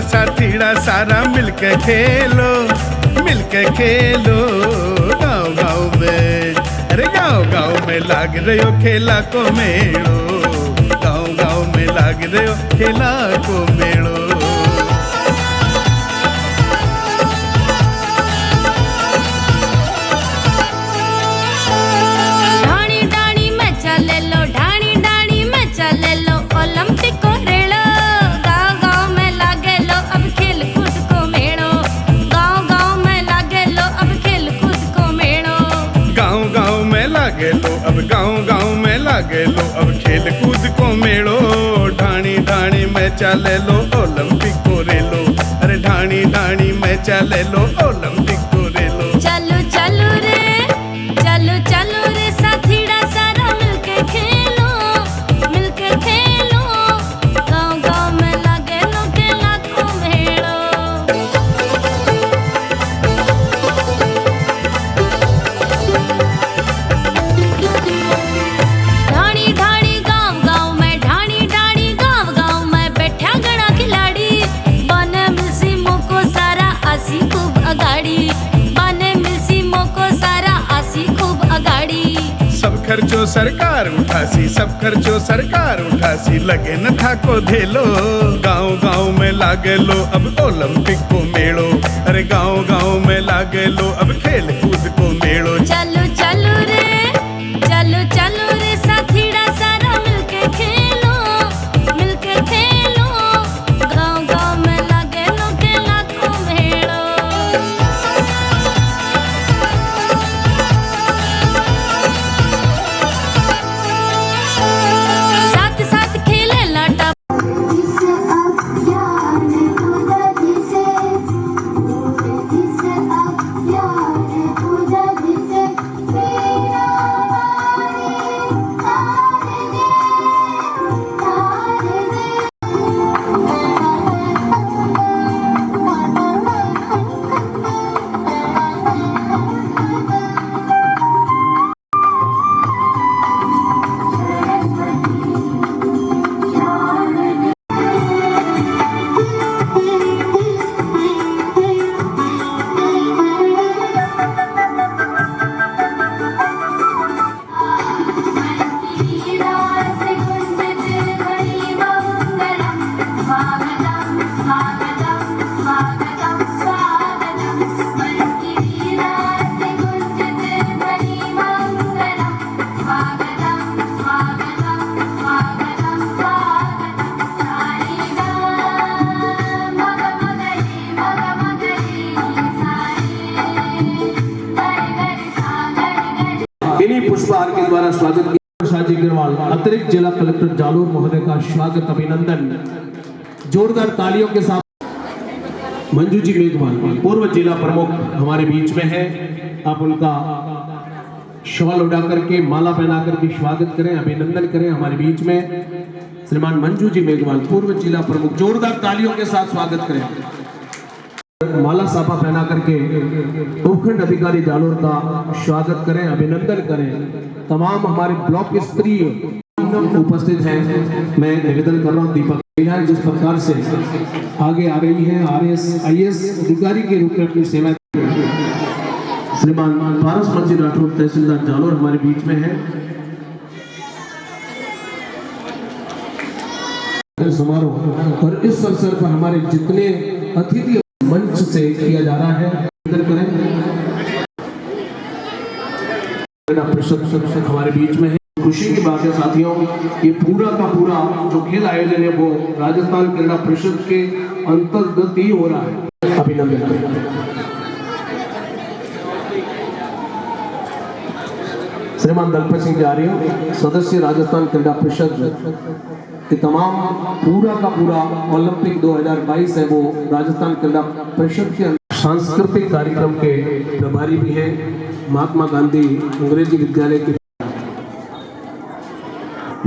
साथीड़ा सारा मिलके खेलो, मिलके खेलो। गाँव गाँव में, अरे गाँव गाँव में लाग रहो खेला को मेड़ो, गाँव गाँव में लाग रहो खेला को मेड़ो। अब गाँव गाँव में लागे लो अब खेल कूद को मेड़ो, ढाणी ढाणी में चले लो ओलंपिक को रेलो, अरे ढाणी ढाणी में चले लो ओलंपिक को रेलो। चलो चलो रे, चलो चलो रे साथीड़ा सारा मिलके खेलो, मिलके खेलो। गाँव गाँव में लागे लो खेला को मेड़ो। सब खर्चो सरकार उठासी, सब खर्चो सरकार उठासी, लगे न था को धेलो। गाँव गाँव में लागे लो अब ओलंपिक को मेड़ो, अरे गाँव गाँव में लागे लो अब खेल कूद को मेड़ो। चलो चलो रे, चलो चलो रे साथीड़ा सारा मिलके खेलो, मिलके खेलो। गाँव गाँव में लागे लो खेला को मेड़ो। पुष्पहार के द्वारा स्वागत किया। शाजी अग्रवाल अतिरिक्त जिला कलेक्टर जालोर महोदय का स्वागत अभिनंदन जोरदार तालियों के साथ। मंजू जी मेघवाल पूर्व जिला प्रमुख हमारे बीच में है, आप उनका शॉल उड़ा करके माला पहना करके स्वागत करें, अभिनंदन करें। हमारे बीच में श्रीमान मंजू जी मेघवाल पूर्व जिला प्रमुख, जोरदार तालियों के साथ स्वागत करें। माला साफा पहना करके उपखंड अधिकारी जालोर का स्वागत करें, अभिनंदन करें। तमाम हमारे ब्लॉक स्तरीय उपस्थित हैं। मैं निवेदन कर रहा हूं दीपक जिस प्रकार से आगे आ रही है RS-IS अधिकारी के रूप में अपनी सेवा, श्रीमान पारस मंजी राठौर तहसीलदार जालोर हमारे बीच में है। समारोह और इस अवसर पर हमारे जितने अतिथि मंच से किया जा रहा है, हमारे बीच में है। खुशी की बात है साथियों, ये पूरा का पूरा जो खेल आयोजन है वो राजस्थान क्रीड़ा परिषद के अंतर्गत ही हो रहा है। अभिनंदन। श्रीमान दलपत सिंह जारियो सदस्य राजस्थान क्रीड़ा परिषद के तमाम पूरा का पूरा ओलंपिक 2022 है वो राजस्थान क्रीड़ा परिषद के सांस्कृतिक कार्यक्रम के प्रभारी भी हैं। महात्मा गांधी अंग्रेजी विद्यालय के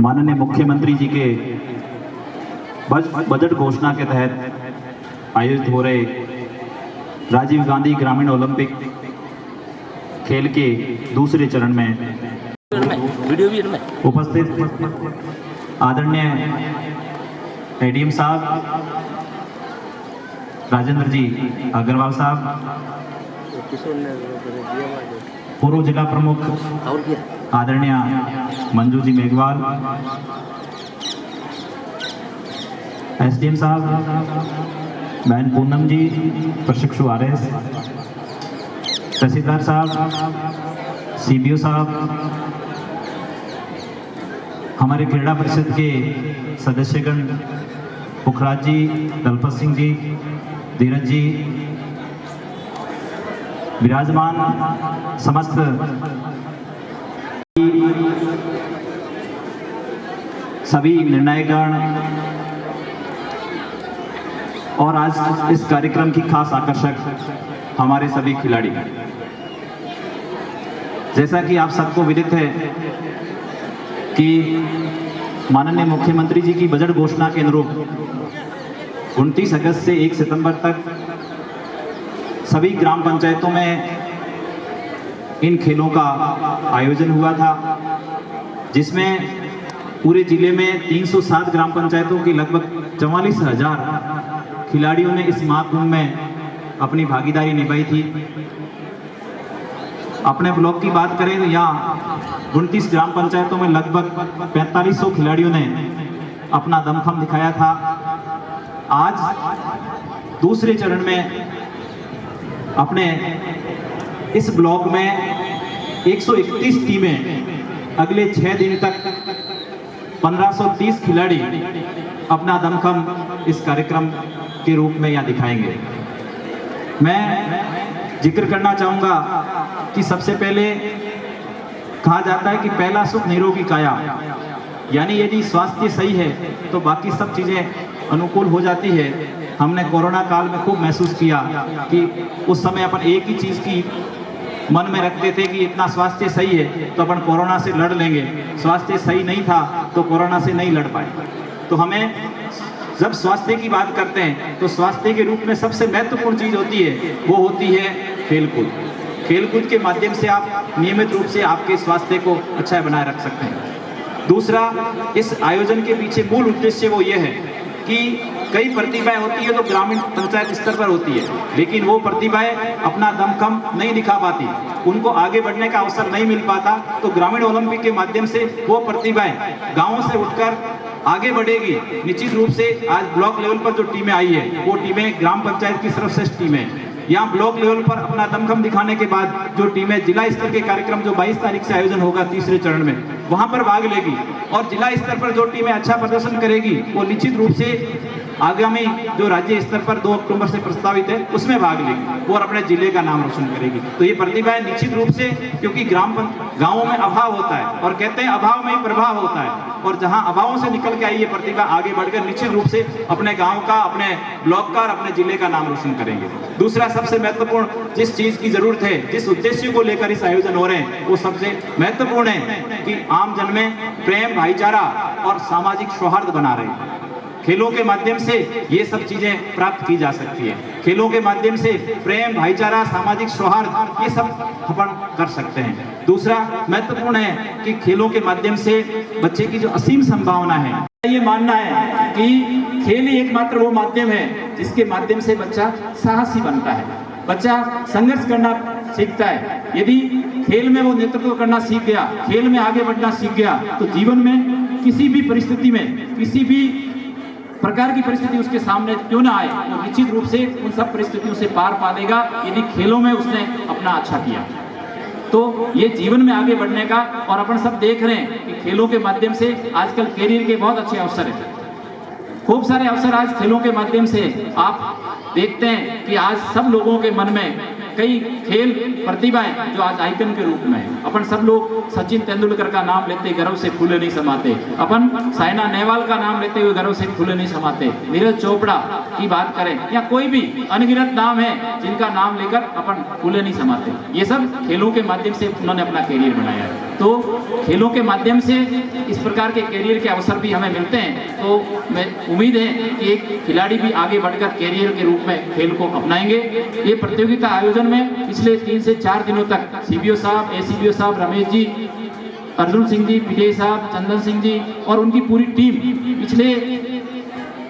माननीय मुख्यमंत्री जी के बजट घोषणा के तहत आयोजित हो रहे राजीव गांधी ग्रामीण ओलंपिक खेल के दूसरे चरण में उपस्थित आदरणीय एडीएम साहब, राजेंद्र जी अग्रवाल साहब, पूर्व जिला प्रमुख आदरणीय मंजू जी मेघवाल, एसडीएम साहब बहन पूनम जी, प्रशिक्षु आरएस, तहसीलदार साहब, सीबीओ साहब, हमारे क्रीड़ा परिषद के सदस्यगण पुखराज जी, दलपत सिंह जी, धीरज जी, विराजमान समस्त सभी निर्णायकगण और आज इस कार्यक्रम की खास आकर्षक हमारे सभी खिलाड़ी। जैसा कि आप सबको विदित है कि माननीय मुख्यमंत्री जी की बजट घोषणा के अनुरूप 29 अगस्त से 1 सितंबर तक सभी ग्राम पंचायतों में इन खेलों का आयोजन हुआ था, जिसमें पूरे जिले में 307 ग्राम पंचायतों की लगभग 44,000 खिलाड़ियों ने इस महाकुंभ में अपनी भागीदारी निभाई थी। अपने ब्लॉक की बात करें तो यहाँ 29 ग्राम पंचायतों में लगभग 4500 खिलाड़ियों ने अपना दमखम दिखाया था। आज दूसरे चरण में अपने इस ब्लॉक में 131 टीमें अगले 6 दिन तक 1530 खिलाड़ी अपना दमखम इस कार्यक्रम के रूप में यहाँ दिखाएंगे। मैं जिक्र करना चाहूँगा कि सबसे पहले कहा जाता है कि पहला सुख निरोगी काया, यानी यदि स्वास्थ्य सही है तो बाकी सब चीज़ें अनुकूल हो जाती है। हमने कोरोना काल में खूब महसूस किया कि उस समय अपन एक ही चीज़ की मन में रखते थे कि इतना स्वास्थ्य सही है तो अपन कोरोना से लड़ लेंगे, स्वास्थ्य सही नहीं था तो कोरोना से नहीं लड़ पाए। तो हमें जब स्वास्थ्य की बात करते हैं तो स्वास्थ्य के रूप में सबसे महत्वपूर्ण चीज़ होती है वो होती है खेलकूद। खेलकूद के माध्यम से आप नियमित रूप से आपके स्वास्थ्य को अच्छा बनाए रख सकते हैं। दूसरा, इस आयोजन के पीछे मूल उद्देश्य वो ये है कि कई प्रतिभाएं होती है तो ग्रामीण पंचायत स्तर पर होती है, लेकिन वो प्रतिभाएं अपना दमखम नहीं दिखा पाती, उनको आगे बढ़ने का अवसर नहीं मिल पाता। तो ग्रामीण ओलंपिक के माध्यम से वो प्रतिभाएं गांवों से उठकर आगे बढ़ेगी। निश्चित रूप से आज ब्लॉक लेवल पर जो टीमें आई है वो टीमें ग्राम पंचायत की सर्वश्रेष्ठ टीमें, यहाँ ब्लॉक लेवल पर अपना दमखम दिखाने के बाद जो टीमें जिला स्तर के कार्यक्रम जो 22 तारीख से आयोजन होगा तीसरे चरण में, वहां पर भाग लेगी। और जिला स्तर पर जो टीमें अच्छा प्रदर्शन करेगी वो निश्चित रूप से आगामी जो राज्य स्तर पर 2 अक्टूबर से प्रस्तावित है उसमें भाग लेगी और अपने जिले का नाम रोशन करेगी। तो ये प्रतिभाएं निश्चित रूप से, क्योंकि गांवों में अभाव होता है और कहते हैं अभाव में ही प्रभाव होता है, और जहां अभावों से निकल के आई ये प्रतिभा आगे बढ़कर निश्चित रूप से अपने गांव का, अपने ब्लॉक का और अपने जिले का नाम रोशन करेंगे। दूसरा सबसे महत्वपूर्ण जिस चीज की जरूरत है, जिस उद्देश्य को लेकर इस आयोजन हो रहे हैं, वो सबसे महत्वपूर्ण है कि आम जन में प्रेम, भाईचारा और सामाजिक सौहार्द बना रहे। खेलों के माध्यम से ये सब चीजें प्राप्त की जा सकती है। खेलों के माध्यम से प्रेम, भाईचारा, सामाजिक सौहार्द ये सब अपन कर सकते हैं। दूसरा महत्वपूर्ण है कि खेलों के माध्यम से बच्चे की जो असीम संभावना है, ये मानना है कि खेल ही एकमात्र वो माध्यम है जिसके माध्यम से बच्चा साहसी बनता है, बच्चा संघर्ष करना सीखता है। यदि खेल में वो नेतृत्व करना सीख गया, खेल में आगे बढ़ना सीख गया, तो जीवन में किसी भी परिस्थिति में, किसी भी प्रकार की परिस्थिति उसके सामने क्यों ना आए, वो निश्चित रूप से उन सब परिस्थितियों से पार पा लेगा यदि खेलों में उसने अपना अच्छा किया। तो ये जीवन में आगे बढ़ने का, और अपन सब देख रहे हैं कि खेलों के माध्यम से आजकल कैरियर के बहुत अच्छे अवसर हैं, खूब सारे अवसर आज खेलों के माध्यम से आप देखते हैं कि आज सब लोगों के मन में कई खेल प्रतिभाएं जो आज आइकन के रूप में है। अपन सब लोग सचिन तेंदुलकर का नाम लेते गर्व से फूले नहीं समाते, अपन साइना नेहवाल का नाम लेते हुए गर्व से फूले नहीं समाते, नीरज चोपड़ा की बात करें या कोई भी अनगिनत नाम है जिनका नाम लेकर अपन फूले नहीं समाते। ये सब खेलों के माध्यम से उन्होंने अपना कैरियर बनाया है। तो खेलों के माध्यम से इस प्रकार के कैरियर के अवसर भी हमें मिलते हैं। तो मैं उम्मीद है कि एक खिलाड़ी भी आगे बढ़कर कैरियर के रूप में खेल को अपनाएंगे। ये प्रतियोगिता आयोजन में पिछले 3 से 4 दिनों तक सीबीओ साहब, एसीबीओ साहब, रमेश जी, अर्जुन सिंह जी, विजय साहब, चंदन सिंह जी और उनकी पूरी टीम पिछले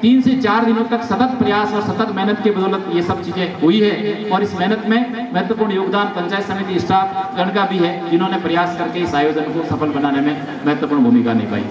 3 से 4 दिनों तक सतत प्रयास और सतत मेहनत के बदौलत ये सब चीजें हुई है। और इस मेहनत में महत्वपूर्ण योगदान पंचायत समिति स्टाफ गण का भी है, जिन्होंने प्रयास करके इस आयोजन को सफल बनाने में महत्वपूर्ण भूमिका निभाई।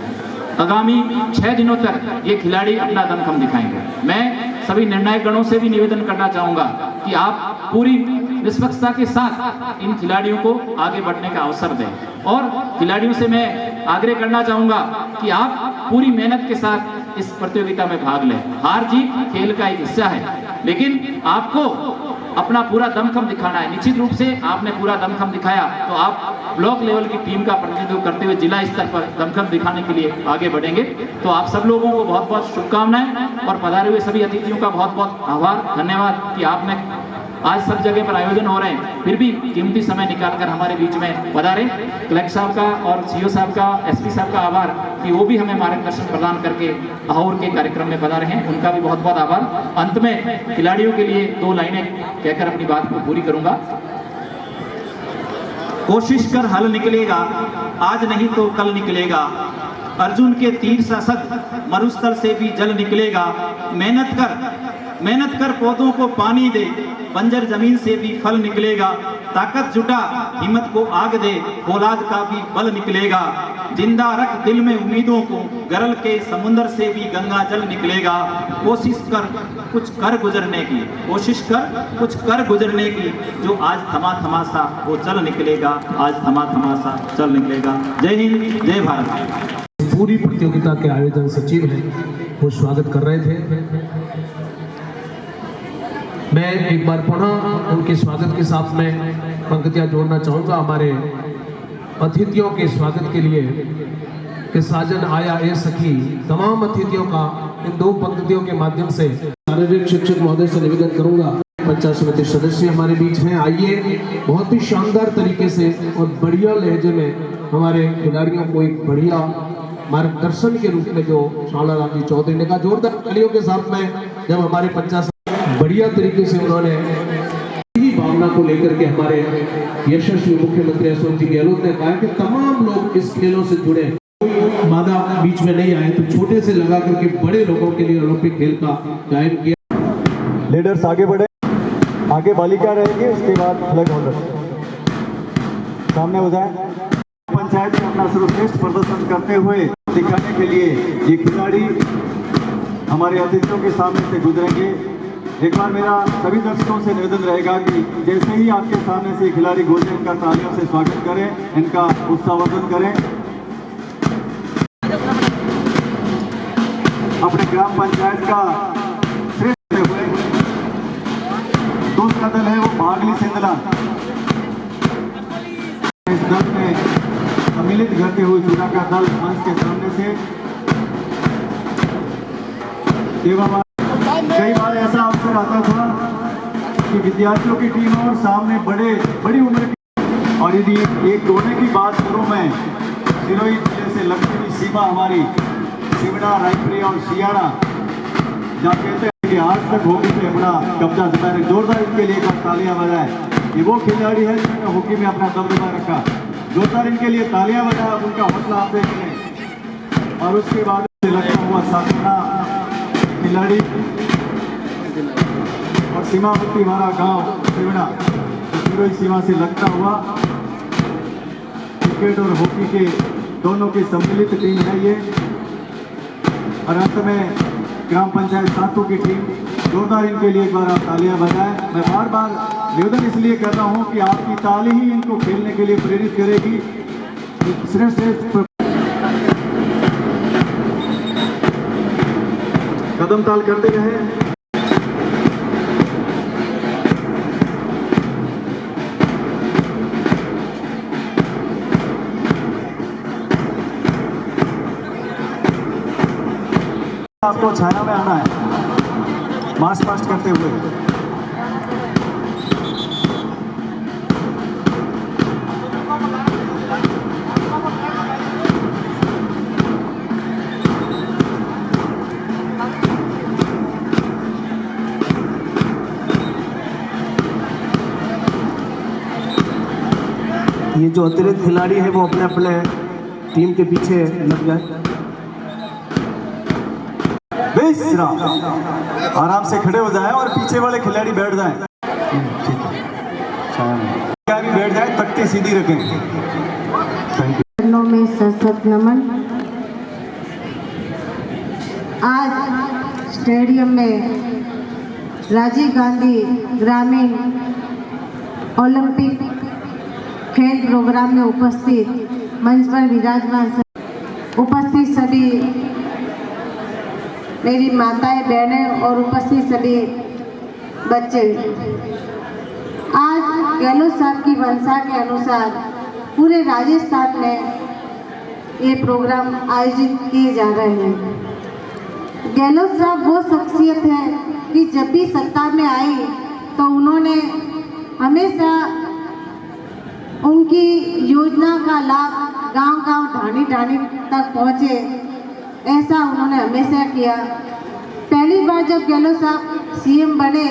आगामी 6 दिनों तक ये खिलाड़ी अपना दमखम दिखाएंगे। मैं सभी निर्णायक गणों से भी निवेदन करना चाहूंगा कि आप पूरी निष्पक्षता के साथ इन खिलाड़ियों को आगे बढ़ने का अवसर दें। और खिलाड़ियों से मैं आग्रह करना चाहूंगा कि आप पूरी मेहनत के साथ इस प्रतियोगिता में भाग लें। हार जीत खेल का एक हिस्सा है, लेकिन आपको अपना पूरा दमखम दिखाना है। निश्चित रूप से आपने पूरा दमखम दिखाया तो आप ब्लॉक लेवल की टीम का प्रतिनिधित्व करते हुए जिला स्तर पर दमखम दिखाने के लिए आगे बढ़ेंगे। तो आप सब लोगों को बहुत बहुत शुभकामनाएं और पधारे हुए सभी अतिथियों का बहुत बहुत आभार, धन्यवाद कि आपने आज सब जगह पर आयोजन हो रहे हैं, फिर भी कीमती समय निकालकर हमारे बीच में पधारे। कलेक्टर साहब का और सीओ साहब का, एसपी साहब का आभार कि वो भी हमें मार्गदर्शन प्रदान करके अहोर के कार्यक्रम में पधारे हैं, उनका भी बहुत बहुत आभार। अंत में खिलाड़ियों के लिए 2 लाइनें कहकर अपनी बात को पूरी करूंगा। कोशिश कर हल निकलेगा, आज नहीं तो कल निकलेगा। अर्जुन के तीर सा सत मरुस्थल से भी जल निकलेगा। मेहनत कर पौधों को पानी दे, बंजर जमीन से भी फल निकलेगा। ताकत जुटा हिम्मत को आग दे, फौलाद का भी बल निकलेगा। जिंदा रख दिल में उम्मीदों को, गरल के समुंदर से भी गंगा जल निकलेगा। कोशिश कर कुछ कर गुजरने की, कोशिश कर कुछ कर गुजरने की, जो आज थमा थमा सा वो चल निकलेगा, आज थमा थमा सा चल निकलेगा। जय हिंद, जय भारत। पूरी प्रतियोगिता के आयोजन सचिव हैं, वो स्वागत कर रहे थे। मैं एक बार पुनः उनके स्वागत के साथ में पंक्तियां जोड़ना चाहूंगा। हमारे अतिथियों के स्वागत के लिए कि साजन आया ए सखी, तमाम अतिथियों का इन 2 पंक्तियों के माध्यम से शारीरिक शिक्षक महोदय से निवेदन करूंगा। पंचायत समिति सदस्य हमारे बीच हैं, आइए बहुत ही शानदार तरीके से और बढ़िया लहजे में हमारे खिलाड़ियों को एक बढ़िया मार्गदर्शन के रूप में जो शाला राम जी चौधरी ने कहा, जोरदार तालियों के साथ में जब हमारे पंचायत बढ़िया तरीके से उन्होंने ही भावना को लेकर के हमारे यशस्वी मुख्यमंत्री अशोक जी गहलोत ने कहा कि तमाम लोग इस खेलों से जुड़े, कोई बाधा बीच में नहीं आए, तो छोटे से लगा करके बड़े लोगों के लिए ओलंपिक खेल का आयोजन किया। लीडर्स आगे बढ़े, आगे बालिका रहेगी, उसके बाद फ्लैग होल्डर सामने हो जाए। पंचायत में अपना सर्वश्रेष्ठ प्रदर्शन करते हुए दिखाने के लिए ये खिलाड़ी हमारे अतिथियों के सामने से गुजरेंगे। एक बार मेरा सभी दर्शकों से निवेदन रहेगा कि जैसे ही आपके सामने से खिलाड़ी गुजरे, इनका तालियों से स्वागत करें, इनका उत्साहवर्धन करें। अपने ग्राम पंचायत का श्रेष्ठ हुए दूसरा दल है वो भागली सिंधला, इस दल में सम्मिलित करते हुए चुना का दल मंच के सामने से कई बार ऐसा अवसर आता था कि विद्यार्थियों की टीम और सामने बड़ी उम्र की, और यदि एक दौड़ने की बात करूं मैं, सिरोही जिले से लगती हुई सीमा हमारी सिवड़ा, रायपुरी और सियाड़ा, जहाँ कहते हैं कि आज तक हॉकी पे अपना कब्जा जता है। जोरदार इनके लिए तालियां बजाएं। ये वो खिलाड़ी है जिन्होंने हॉकी में अपना दबदबा रखा। जोरदार इनके लिए तालियां बजाएं, उनका हौसला आप देखें। और उसके बाद से लगता हुआ साथना खिलाड़ी और सीमावर्ती हमारा गांव सिवड़ा, सिरोही सीमा से लगता हुआ क्रिकेट और हॉकी के दोनों की सम्मिलित टीम है ये। और अंत में ग्राम पंचायत सातों की टीम, जोरदार इनके लिए एक बार आप तालियां बजाएं। मैं बार बार निवेदन इसलिए कर रहा हूं कि आपकी ताली ही इनको खेलने के लिए प्रेरित करेगी। श्रेष्ठ कदम ताल करते रहे। आपको छाया में आना है, मार्च पास्ट करते हुए। ये जो अतिरिक्त खिलाड़ी है वो अपने अपने टीम के पीछे लग जाए। 20 प्लीज जरा आराम से खड़े हो जाएं और पीछे वाले खिलाड़ी बैठ जाएं। ठीक है, क्या भी बैठ जाएं, तख्ती सीधी रखें। Thank you. चरणों में सशक्त नमन। आज स्टेडियम में राजीव गांधी ग्रामीण ओलंपिक खेल प्रोग्राम में उपस्थित मंच पर विराजमान उपस्थित सभी मेरी माताएं, बहनें और उपस्थित सभी बच्चे, आज गहलोत साहब की मंशा के अनुसार पूरे राजस्थान में ये प्रोग्राम आयोजित किए जा रहे हैं। गहलोत साहब वो शख्सियत है कि जब भी सत्ता में आई तो उन्होंने हमेशा उनकी योजना का लाभ गांव-गांव, ढाणी-ढाणी तक पहुंचे, ऐसा उन्होंने हमेशा किया। पहली बार जब गहलोत साहब सीएम बने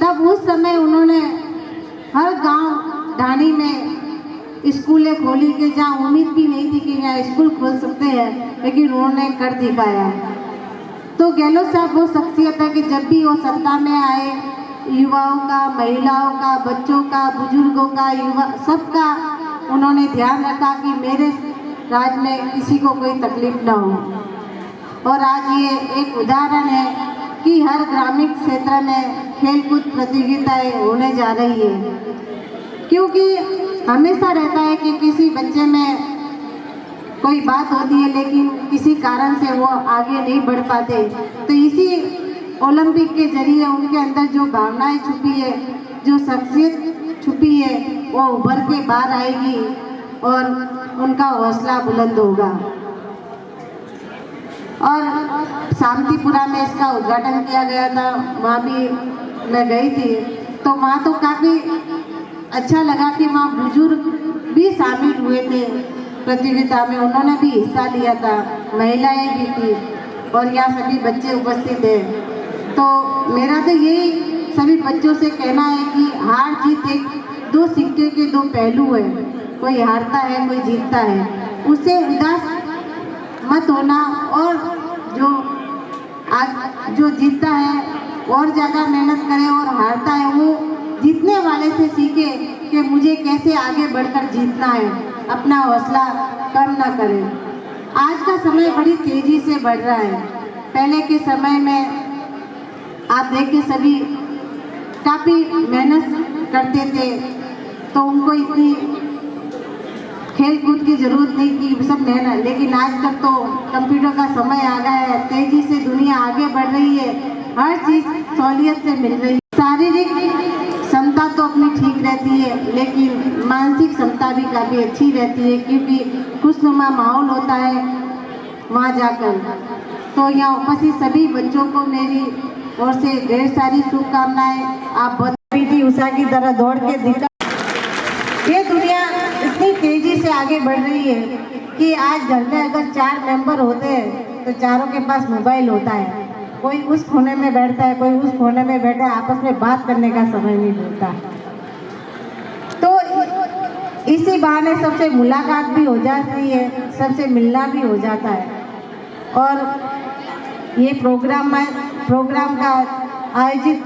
तब उस समय उन्होंने हर गांव ढाणी में स्कूलें खोली कि जहाँ उम्मीद भी नहीं थी कि यहाँ स्कूल खोल सकते हैं, लेकिन उन्होंने कर दिखाया। तो गहलोत साहब वो शख्सियत है कि जब भी वो सत्ता में आए, युवाओं का, महिलाओं का, बच्चों का, बुजुर्गों का, युवा सबका उन्होंने ध्यान रखा कि मेरे राज में किसी को कोई तकलीफ ना हो। और आज ये एक उदाहरण है कि हर ग्रामीण क्षेत्र में खेलकूद प्रतियोगिताएं होने जा रही है, क्योंकि हमेशा रहता है कि किसी बच्चे में कोई बात होती है लेकिन किसी कारण से वो आगे नहीं बढ़ पाते। तो इसी ओलंपिक के जरिए उनके अंदर जो भावनाएं छुपी है, जो शख्सियत छुपी है, वो उभर के बाहर आएगी और उनका हौसला बुलंद होगा। और शांतिपुरा में इसका उद्घाटन किया गया था, वहाँ भी मैं गई थी, तो वहाँ तो काफ़ी अच्छा लगा कि वहाँ बुजुर्ग भी शामिल हुए थे प्रतियोगिता में, उन्होंने भी हिस्सा लिया था, महिलाएं भी थी और यहाँ सभी बच्चे उपस्थित हैं। तो मेरा तो यही सभी बच्चों से कहना है कि हार जीत एक दो सिक्के के दो पहलू है, कोई हारता है कोई जीतता है, उससे उदास मत होना और जो जीतता है और ज़्यादा मेहनत करे और हारता है वो जीतने वाले से सीखे कि मुझे कैसे आगे बढ़कर जीतना है, अपना हौसला कम ना करें। आज का समय बड़ी तेज़ी से बढ़ रहा है। पहले के समय में आप देखिए सभी काफ़ी मेहनत करते थे, तो उनको इतनी खेल कूद की जरूरत नहीं कि सब मेहनत, लेकिन आजकल तो कंप्यूटर का समय आ गया है, तेज़ी से दुनिया आगे बढ़ रही है, हर चीज़ सहूलियत से मिल रही है। शारीरिक क्षमता तो अपनी ठीक रहती है, लेकिन मानसिक क्षमता भी काफ़ी अच्छी रहती है, क्योंकि खुशनुमा माहौल होता है वहाँ जाकर। तो यहाँ उपस्थित सभी बच्चों को मेरी ओर से ढेर सारी शुभकामनाएं। आप बहुत पीटी उषा की तरह दौड़ के दिखा। ये दुनिया इतनी तेजी से आगे बढ़ रही है कि आज घर में अगर 4 मेंबर होते हैं तो चारों के पास मोबाइल होता है, कोई उस कोने में बैठता है, कोई उस कोने में बैठा है, आपस में बात करने का समय नहीं मिलता। तो इसी बहाने सबसे मुलाकात भी हो जाती है, सबसे मिलना भी हो जाता है। और ये प्रोग्राम का आयोजित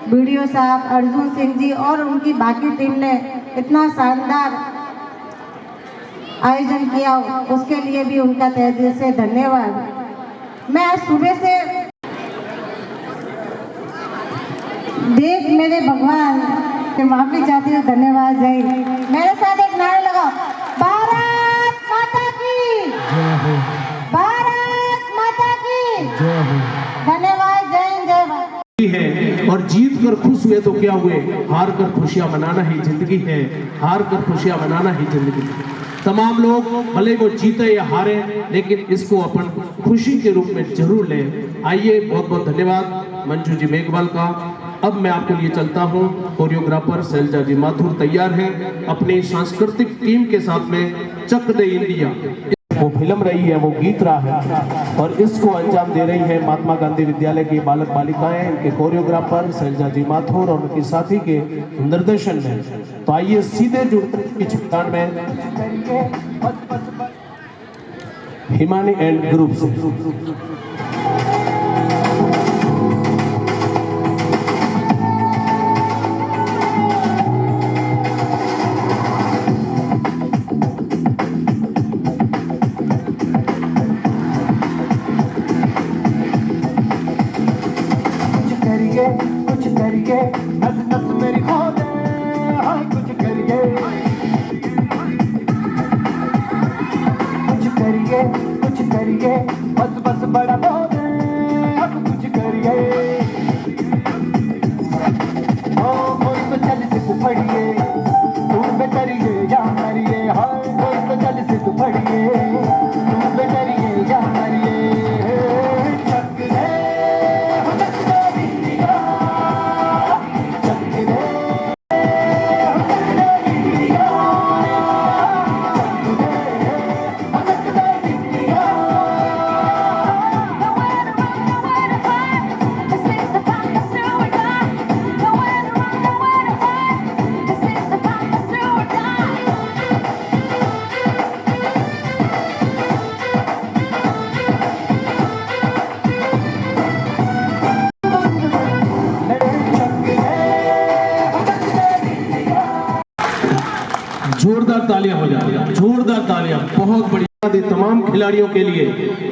वीडियो साहब, अर्जुन सिंह जी और उनकी बाकी टीम ने इतना शानदार आयोजन किया, उसके लिए भी उनका तहे दिल से धन्यवाद। मैं आज सुबह से देख मेरे भगवान के माफी चाहती हूँ। धन्यवाद। जय हिंद। मेरे साथ एक नारा लगाओ, भारत माता की, भारत माता की। धन्यवाद। जय हिंद, जय भारत। है और जीत कर खुश हुए तो क्या हुए, हार कर खुशियां मनाना ही जिंदगी है, हार कर खुशियां मनाना ही जिंदगी है। तमाम लोग भले वो जीते या हारे, लेकिन इसको अपन खुशी के रूप में जरूर लें। आइए, बहुत बहुत धन्यवाद मंजू जी मेघवाल का। अब मैं आपके लिए चलता हूँ, कोरियोग्राफर शैलजा जी माथुर तैयार हैं अपनी सांस्कृतिक टीम के साथ में। चक दे इंडिया वो फिल्म रही है, वो गीत रहा है और इसको अंजाम दे रही है महात्मा गांधी विद्यालय की बालक बालिकाएं, इनके कोरियोग्राफर शैलजा जी माथुर और उनके साथी के निर्देशन में। तो आइए सीधे जुड़ते की चट्टान में हिमानी एंड ग्रुप से। नस नस मेरी खो दे, हाँ कुछ करिए, कुछ करिए, बस बस बड़ा बोल, अब कुछ करिए। ओ कोई तो चल सिर्फ पढ़िए, तुम बेटरिए या मरिए, हाय कोई तो चल सिर्फ पढ़िए, तुम बेटरिए या मरिए। चक दे, चक दे बिंदिया, चक दे, चक दे बिंदिया, चक दे बिंदिया। जोरदार तालियां हो जाए, जोरदार तालियां। बहुत बढ़िया दे तमाम खिलाड़ियों के लिए।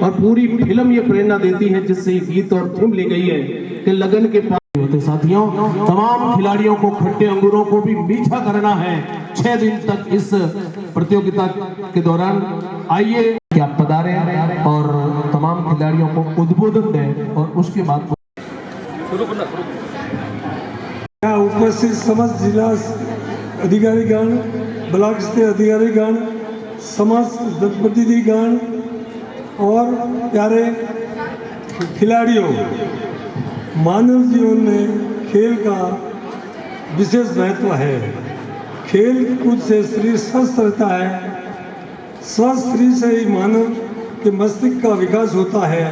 और पूरी फिल्म ये प्रेरणा देती है, जिससे गीत और थीम ली गई है कि लगन के पास होते। साथियों, तमाम खिलाड़ियों को खट्टे अंगूरों को भी मीठा करना है 6 दिन तक इस प्रतियोगिता के दौरान। आइए कि आप पधारें और तमाम खिलाड़ियों को उद्बोधन दें और उसके बाद यहाँ उपस्थित समस्त जिला अधिकारीगण, ब्लॉक स्तर अधिकारीगण, समस्त जनप्रतिनिधिगण और प्यारे खिलाड़ियों, मानव जीवन में खेल का विशेष महत्व है। खेल कूद से शरीर स्वस्थ रहता है, स्वस्थ शरीर से ही मानव के मस्तिष्क का विकास होता है।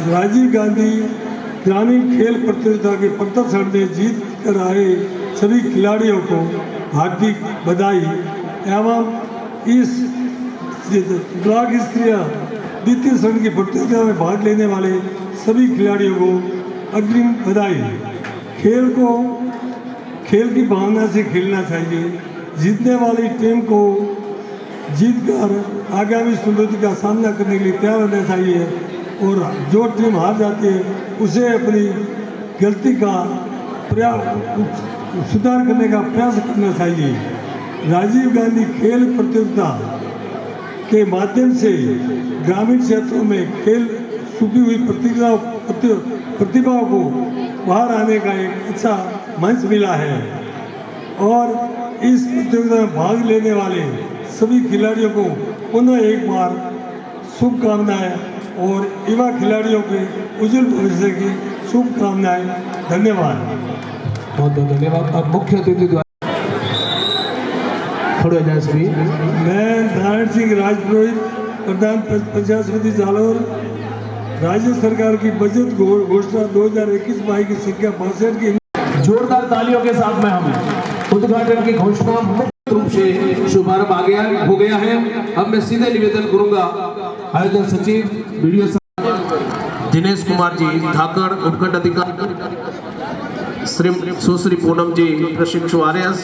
राजीव गांधी ग्रामीण खेल प्रतियोगिता के प्रदर्शन में जीत कर आए सभी खिलाड़ियों को हार्दिक बधाई एवं इस ब्लॉक स्तरीय द्वितीय श्रेणी की प्रतियोगिता में भाग लेने वाले सभी खिलाड़ियों को अग्रिम बधाई। खेल की भावना से खेलना चाहिए। जीतने वाली टीम को जीतकर आगामी चुनौती का सामना करने के लिए तैयार रहना चाहिए और जो टीम हार जाती है उसे अपनी गलती का सुधार करने का प्रयास करना चाहिए। राजीव गांधी खेल प्रतियोगिता के माध्यम से ग्रामीण क्षेत्रों में खेल छुपी हुई प्रतिभाओं को बाहर आने का एक अच्छा मंच मिला है और इस प्रतियोगिता में भाग लेने वाले सभी खिलाड़ियों को पुनः एक बार शुभकामनाएं और युवा खिलाड़ियों के उज्जवल भविष्य की शुभकामनाएं। धन्यवाद। बहुत बहुत धन्यवाद। अब मुख्य अतिथि द्वारा खड़े हो जाए सभी। मैं नारायण सिंह राजपुरोहित, प्रधान पंचायत समिति जालोर, राज्य सरकार की बजट घोषणा 2021-22 की संख्या 62 की। जोरदार तालियों के साथ में हम उद्घाटन की घोषणा मुख्य रूप से शुभारंभ हो गया है। अब मैं सीधे निवेदन करूंगा आयोजन सचिव वीडियो दिनेश कुमार जी धाकड़, उपखंड अधिकारी श्री सुश्री पूनम जी प्रशिक्षु आरएस,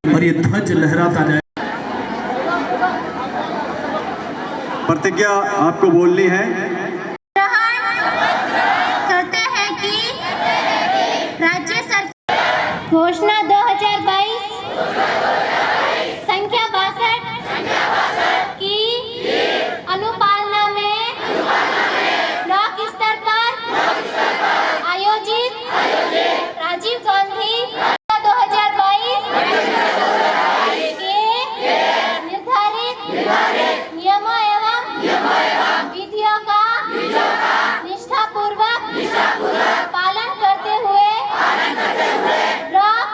और ये ध्वज लहराता जाए। प्रतिज्ञा आपको बोलनी है। करते हैं कि राज्य सरकार घोषणा 2022 संख्या 62 की अनुपालना में ब्लॉक स्तर पर आयोजित राजीव गांधी 2022 के निर्धारित नियमों एवं विधियों का निष्ठापूर्वक पालन करते हुए ब्लॉक,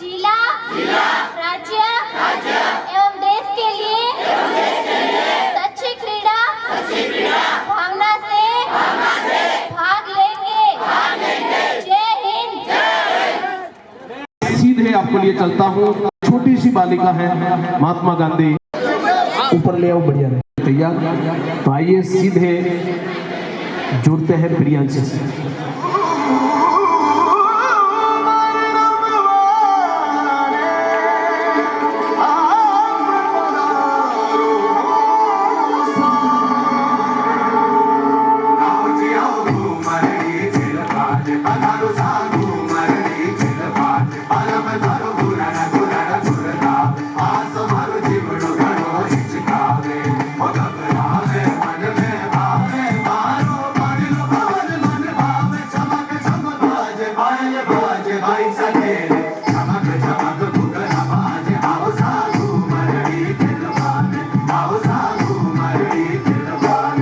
जिला, राज्य एवं देश के लिए सच्ची क्रीड़ा भावना से भाग लेंगे। जय हिंद। सीधे आपको लिए चलता हूँ। छोटी सी बालिका है, महात्मा गांधी, ऊपर ले आओ, बढ़िया रहे। तैयार? तो आइए सीधे जुड़ते हैं प्रियांशी से। Sagu बाई सके चमक चमक मुगल बाज आओ साधु मरड़ी दिलवान आओ साधु मरड़ी दिलवान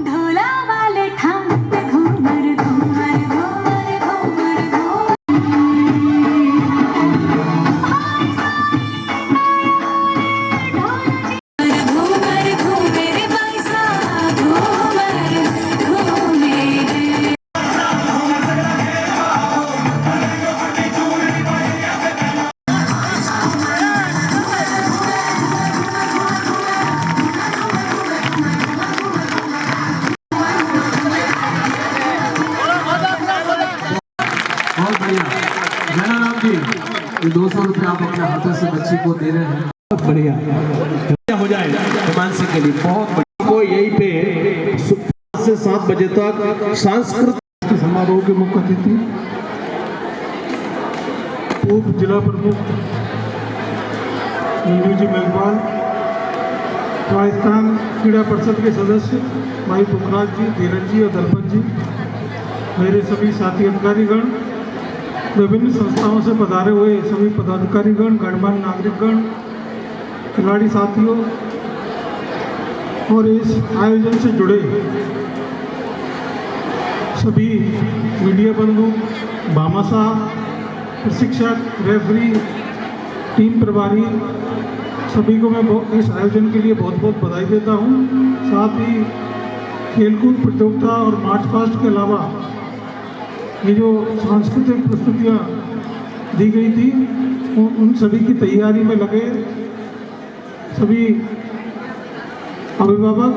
ढोला वाले ठाम पे घूमर घूमर घूमर घूमर घूमर घूमर पैसा घूमर घूमर बहुत बढ़िया। जयराम जी, ये 200 रुपये आप अपने हाथों से बच्ची को दे रहे हैं, बहुत बढ़िया हो जाए हिमांशु के लिए। बहुत बढ़िया। को यहीं पे 5 से 7 बजे तक सांस्कृतिक समारोह के मुख्य अतिथि पूर्व जिला प्रमुख मंजू जी मेघवाल, राजस्थान क्रीड़ा परिषद के सदस्य भाई पुखराज जी, धीरज जी और दलपत जी, मेरे सभी साथी अधिकारीगण, विभिन्न संस्थाओं से पधारे हुए सभी पदाधिकारीगण, गणमान्य नागरिकगण, खिलाड़ी साथियों और इस आयोजन से जुड़े सभी मीडिया बंधु, भामाशाह, प्रशिक्षक, रेफरी, टीम प्रभारी, सभी को मैं इस आयोजन के लिए बहुत बहुत बधाई देता हूं। साथ ही खेलकूद प्रतियोगिता और मार्च पास्ट के अलावा ये जो सांस्कृतिक प्रस्तुतियाँ दी गई थी उन सभी की तैयारी में लगे सभी अभिभावक,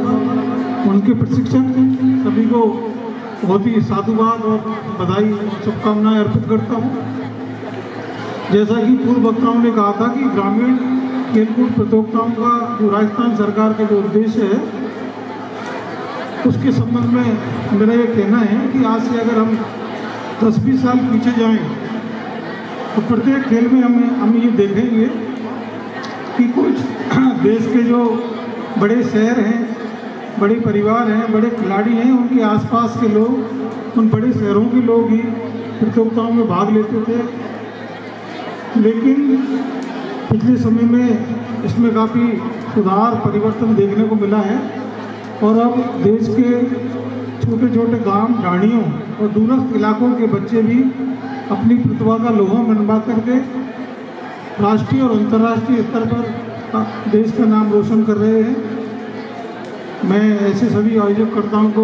उनके प्रशिक्षक, सभी को बहुत ही साधुवाद और बधाई और शुभकामनाएं अर्पित करता हूँ। जैसा कि पूर्व वक्ताओं ने कहा था कि ग्रामीण खेलकूद प्रतियोगिताओं का जो राजस्थान सरकार का जो उद्देश्य है उसके संबंध में मेरा ये कहना है कि आज से अगर हम 10-20 साल पीछे जाएं तो प्रत्येक खेल में हम ये देखेंगे कि कुछ देश के जो बड़े शहर हैं, बड़े परिवार हैं, बड़े खिलाड़ी हैं, उनके आसपास के लोग, उन बड़े शहरों के लोग ही प्रतियोगिताओं में भाग लेते थे। लेकिन पिछले समय में इसमें काफ़ी सुधार, परिवर्तन देखने को मिला है और अब देश के छोटे छोटे गांव, ढाणियों और दूरस्थ इलाकों के बच्चे भी अपनी प्रतिभा का लोहा मनवा करके राष्ट्रीय और अंतर्राष्ट्रीय स्तर पर देश का नाम रोशन कर रहे हैं। मैं ऐसे सभी आयोजककर्ताओं को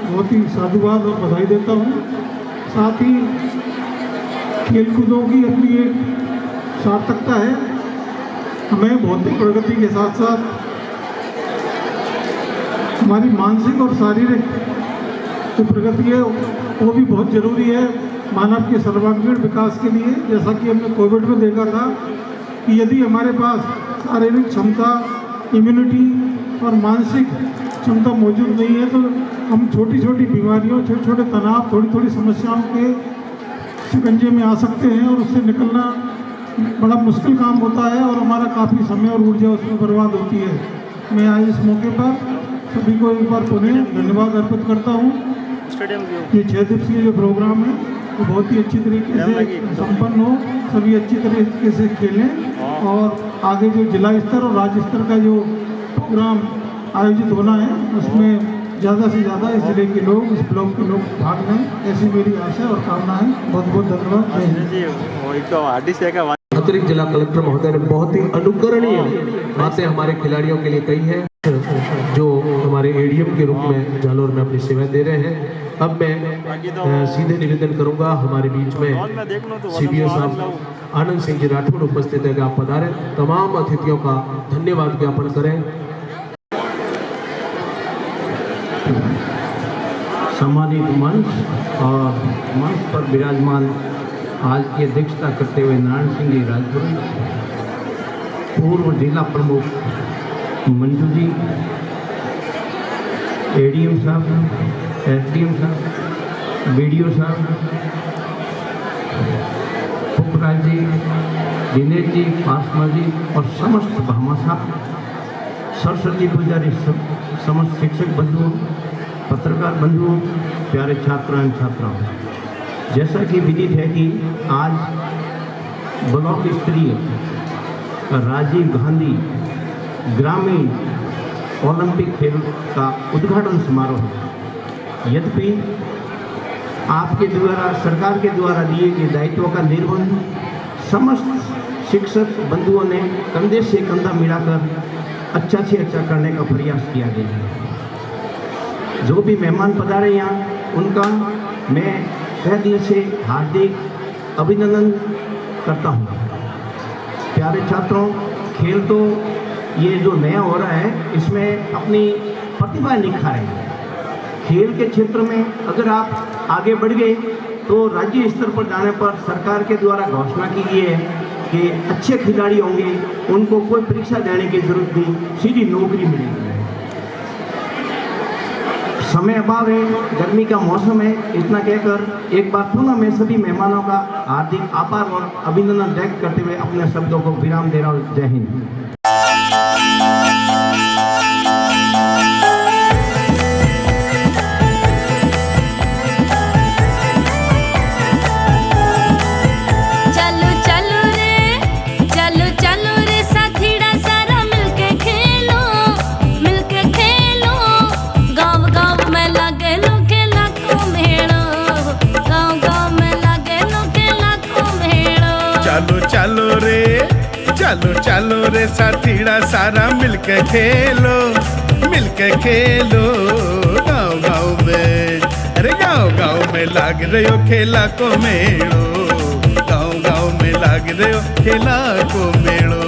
बहुत ही साधुवाद और बधाई देता हूं। साथ ही खेलकूदों की अपनी एक सार्थकता है। हमें भौतिक प्रगति के साथ साथ हमारी मानसिक और शारीरिक जो प्रगति है वो भी बहुत ज़रूरी है मानव के सर्वांगीण विकास के लिए। जैसा कि हमने कोविड में देखा था कि यदि हमारे पास शारीरिक क्षमता, इम्यूनिटी और मानसिक क्षमता मौजूद नहीं है तो हम छोटी छोटी बीमारियों, छोटे छोटे तनाव, थोड़ी थोड़ी समस्याओं के शिकंजे में आ सकते हैं और उससे निकलना बड़ा मुश्किल काम होता है और हमारा काफ़ी समय और ऊर्जा उसमें बर्बाद होती है। मैं आज इस मौके पर सभी को एक बार पुनः धन्यवाद अर्पित करता हूँ। ये 6 दिवसीय जो प्रोग्राम है वो बहुत ही अच्छी तरीके से संपन्न हो, सभी अच्छी तरीके से खेलें और आगे जो जिला स्तर और राज्य स्तर का जो प्रोग्राम आयोजित होना है उसमें ज़्यादा से ज़्यादा इस जिले के लोग, इस ब्लॉक के लोग भाग लें, ऐसी मेरी आशा और कामना है। बहुत बहुत धन्यवाद। अतिरिक्त जिला कलेक्टर महोदय ने बहुत ही अनुकरणीय बातें हमारे खिलाड़ियों के लिए कही है, जो हमारे एडीएम के रूप में जालोर में अपनी सेवाएं दे रहे हैं। अब मैं सीधे निवेदन करूंगा, हमारे बीच में सीबीओ साहब आनंद सिंह जी राठौड़ उपस्थित है, आप पधारें, तमाम अतिथियों का धन्यवाद ज्ञापन करें। सम्मानित मंच और मंच पर विराजमान आज की अध्यक्षता करते हुए नारायण सिंह जी राजपुरी, पूर्व जिला प्रमुख मंजू जी, एडीएम साहब, एसडीएम साहब, बीडीओ साहब, प्रकाश जी, दिनेश जी, पासमा जी और समस्त भामाशाह, सरस्वती पुजारी, समस्त शिक्षक बंधुओं, पत्रकार बंधुओं, प्यारे छात्र एवं छात्राओं, जैसा कि विदित है कि आज ब्लॉक स्तरीय राजीव गांधी ग्रामीण ओलंपिक खेल का उद्घाटन समारोह है। यद्यपि आपके द्वारा, सरकार के द्वारा दिए गए दायित्वों का निर्वहन समस्त शिक्षक बंधुओं ने कंधे से कंधा मिलाकर अच्छा से अच्छा करने का प्रयास किया गया है। जो भी मेहमान पधारे यहाँ, उनका मैं तहे दिल से हार्दिक अभिनंदन करता हूँ। प्यारे छात्रों, खेल तो ये जो नया हो रहा है, इसमें अपनी प्रतिभा निखारें। खेल के क्षेत्र में अगर आप आगे बढ़ गए तो राज्य स्तर पर जाने पर सरकार के द्वारा घोषणा की गई है कि अच्छे खिलाड़ी होंगे, उनको कोई परीक्षा देने की जरूरत नहीं, सीधी नौकरी मिलेगी। समय अभाव है, गर्मी का मौसम है, इतना कहकर एक बार पुनः मैं सभी मेहमानों का हार्दिक आभार और अभिनंदन व्यक्त करते हुए अपने शब्दों को विराम दे रहा हूँ। जय हिंद। चलो चलो रे साथीड़ा सारा मिलके खेलो, मिलके खेलो गाँव गाँव में। अरे गाँव गाँव में लाग रहे हो खेला को मेड़ो, गाँव गाँव में लाग रहे हो खेला को मेड़ो।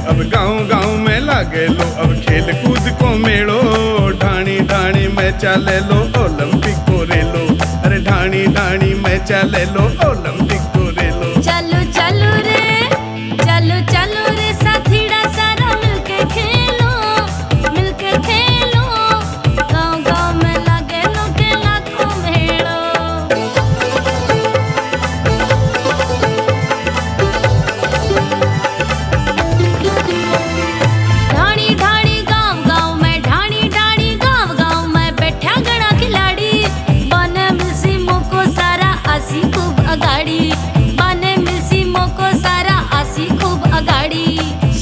अब गाँव गाँव में लागे लो अब खेल कूद को मेड़ो, ढाणी ढाणी में चले लो ओलंपिक को रे लो। अरे ढाणी ढाणी में चले लो ओलंपिक को रे लो। चलो चलो रे, चलो चलो रे साथीड़ा सारा मिलके खेलो, मिलके खेलो गाँव गाँव में लागे लो खेला को मेड़ो।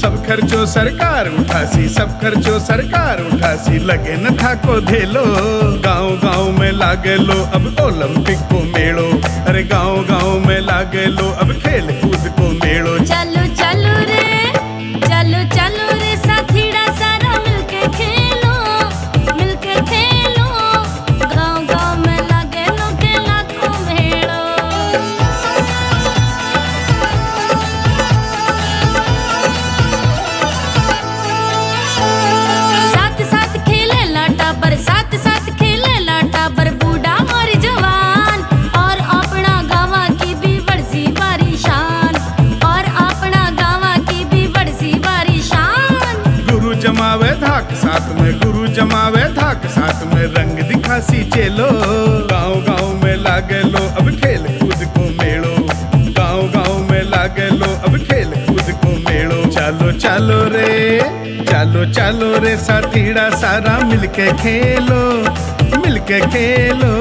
सब खर्चो सरकार उठासी, सब खर्चो सरकार उठासी, लगे न था को धेलो। गाँव गाँव में लागे लो अब ओलंपिक को मेड़ो। अरे गाँव गाँव में लागे लो अब खेल कूद को मेड़ो। चलो चलो रे, चलो चलो रे साथीड़ा सारा मिलके खेलो, मिलके खेलो गाँव गाँव में लागे लो खेला को मेड़ो। साथ साथ खेले लाटा पर बूढ़ा और जवान, और अपना गाँव की भी बरसी बारी शान, और अपना गाँव की भी बरसी बारी शान। गुरु जमावे धाक साथ में, गुरु जमावे धाक साथ में, रंग दिखासी चेलो। गाँव गाँव में लागे लो अब खेल कूद को मेड़ो, गाँव गाँव में लागे लो अब खेल कूद को मेड़ो। चलो चलो रे, चलो चलो रे साथीड़ा सारा मिलके खेलो, मिलके खेलो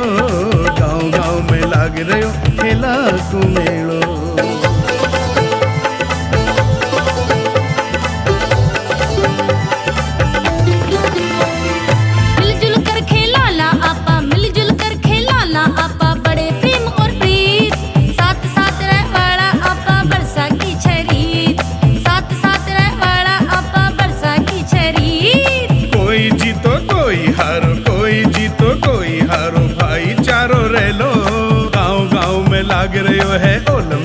गाँव गाँव में लाग रहे हो खेला को मेड़ो। मिलजुल कर खेला ला आपा, मिलजुल कर खेला ला आपा, बड़े प्रेम और प्रीत, साथ साथ रह वाला आपा बरसा की छरीत, साथ साथ रह वाला आपा बरसा की छरीत। कोई जीतो कोई हारो, कोई जीतो कोई हारो, भाईचारो रह लो। गाँव गाँव में लाग रहे हो है ओलंपिक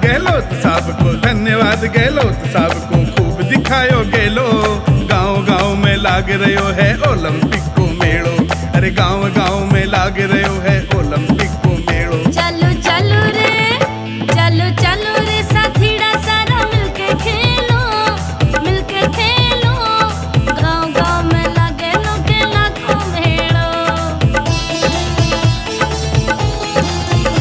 गहलोत साहब को, धन्यवाद गहलोत साहब को, खूब दिखायो गेलो। गांव गांव में लाग रहो है ओलंपिक को मेड़ो, अरे गांव गांव में लाग रहो है